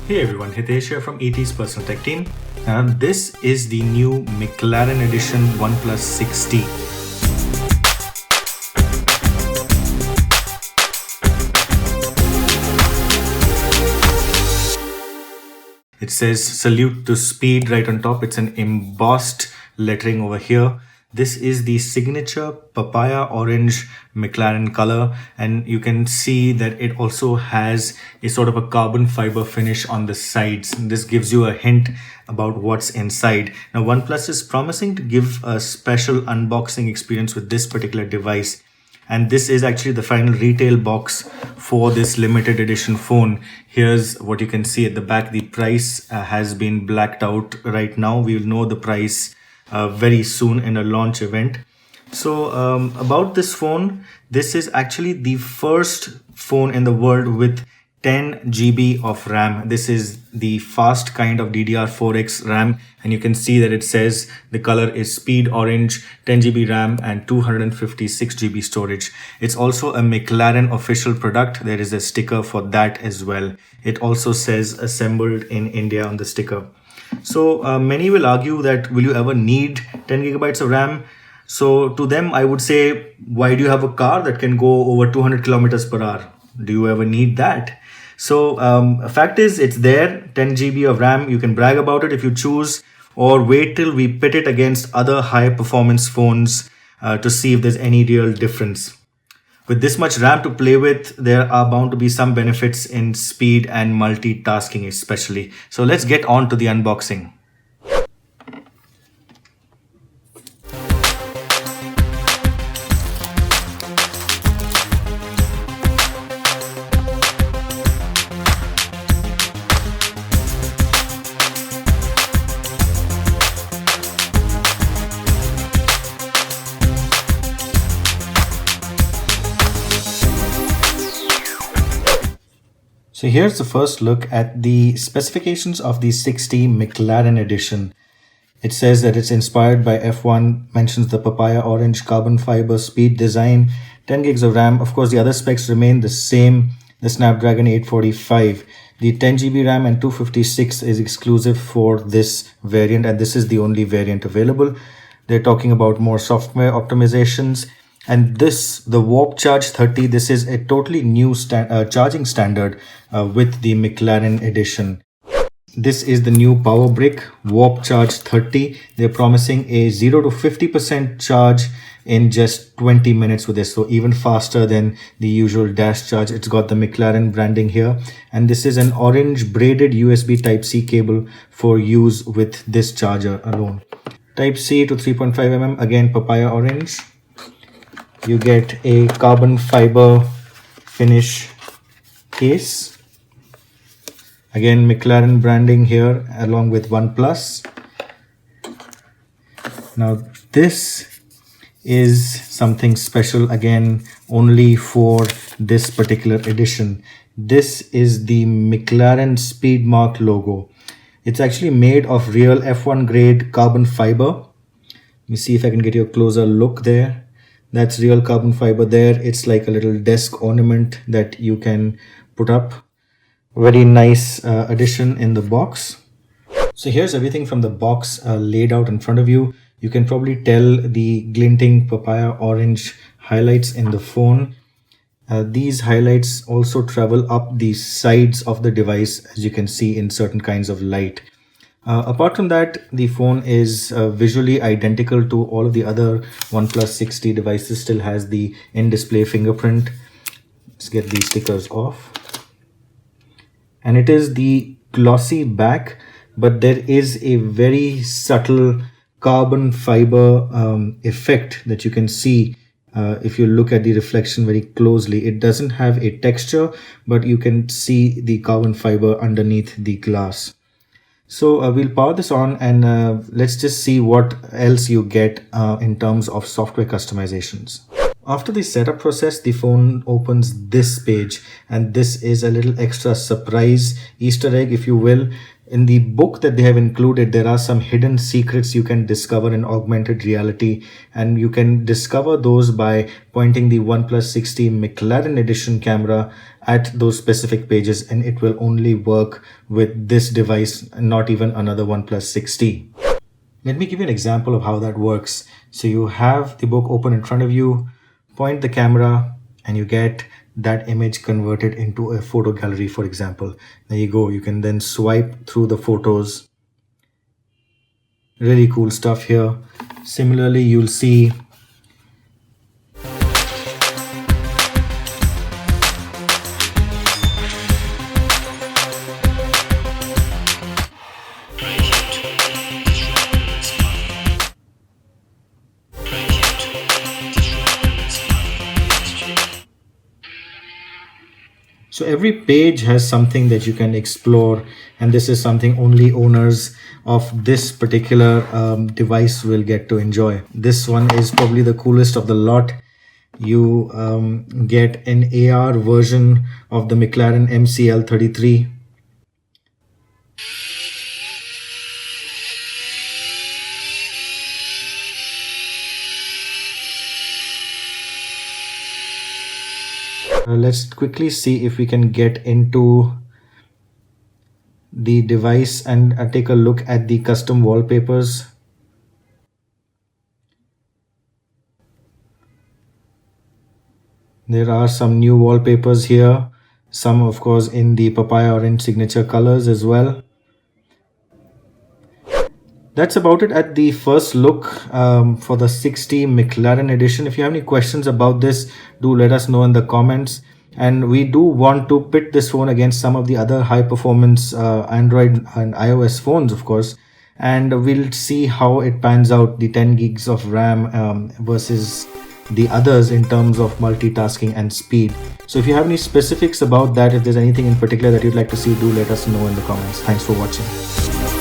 Hey everyone, Hitesh here from ET's Personal Tech Team. This is the new McLaren Edition OnePlus 6T. It says salute to speed right on top. It's an embossed lettering over here. This is the signature Papaya Orange McLaren color, and you can see that it also has a sort of a carbon fiber finish on the sides. This gives you a hint about what's inside. Now, OnePlus is promising to give a special unboxing experience with this particular device. And this is actually the final retail box for this limited edition phone. Here's what you can see at the back. The price has been blacked out right now. We will know the price very soon in a launch event. So about this phone, this is actually the first phone in the world with 10 GB of RAM. This is the fast kind of DDR4X RAM, and you can see that it says the color is speed orange, 10 GB RAM and 256 GB storage. It's also a McLaren official product. There is a sticker for that as well. It also says assembled in India on the sticker. So many will argue that will you ever need 10 gigabytes of RAM? So to them, I would say, why do you have a car that can go over 200 kilometers per hour? Do you ever need that? So fact is, it's there, 10 GB of RAM. You can brag about it if you choose, or wait till we pit it against other high performance phones to see if there's any real difference. With this much RAM to play with, there are bound to be some benefits in speed and multitasking especially. So let's get on to the unboxing. So here's the first look at the specifications of the 6T McLaren Edition. It says that it's inspired by F1, mentions the Papaya Orange carbon fiber speed design, 10 gigs of RAM. Of course, the other specs remain the same, the Snapdragon 845. The 10 GB RAM and 256 is exclusive for this variant, and this is the only variant available. They're talking about more software optimizations. And this, the Warp Charge 30, this is a totally new charging standard with the McLaren Edition. This is the new power brick, Warp Charge 30. They're promising a 0 to 50% charge in just 20 minutes with this. So even faster than the usual dash charge. It's got the McLaren branding here. And this is an orange braided USB Type-C cable for use with this charger alone. Type-C to 3.5 mm, again Papaya Orange. You get a carbon fiber finish case. Again, McLaren branding here along with OnePlus. Now this is something special, again only for this particular edition. This is the McLaren speedmark logo. It's actually made of real F1 grade carbon fiber. Let me see if I can get you a closer look there. That's real carbon fiber there. It's like a little desk ornament that you can put up. Very nice addition in the box. So here's everything from the box laid out in front of you. You can probably tell the glinting Papaya Orange highlights in the phone. These highlights also travel up the sides of the device, as you can see in certain kinds of light. Apart from that, the phone is visually identical to all of the other OnePlus 6T devices. Still has the in-display fingerprint. Let's get these stickers off. And it is the glossy back, but there is a very subtle carbon fiber effect that you can see if you look at the reflection very closely. It doesn't have a texture, but you can see the carbon fiber underneath the glass. So we'll power this on, and let's just see what else you get in terms of software customizations. After the setup process, the phone opens this page, and this is a little extra surprise Easter egg, if you will. In the book that they have included, there are some hidden secrets you can discover in augmented reality, and you can discover those by pointing the OnePlus 6T McLaren Edition camera at those specific pages, and it will only work with this device, not even another OnePlus 6T. Let me give you an example of how that works. So you have the book open in front of you, point the camera, and you get that image converted into a photo gallery, for example. There you go. You can then swipe through the photos. Really cool stuff here. Similarly, you'll see so every page has something that you can explore, and this is something only owners of this particular device will get to enjoy. This one is probably the coolest of the lot. You get an AR version of the McLaren MCL33. Let's quickly see if we can get into the device and take a look at the custom wallpapers. There are some new wallpapers here, some of course in the Papaya Orange signature colors as well. That's about it at the first look for the 6T McLaren Edition. If you have any questions about this, do let us know in the comments. And we do want to pit this phone against some of the other high performance Android and iOS phones, of course. And we'll see how it pans out, the 10 gigs of RAM versus the others in terms of multitasking and speed. So if you have any specifics about that, if there's anything in particular that you'd like to see, do let us know in the comments. Thanks for watching.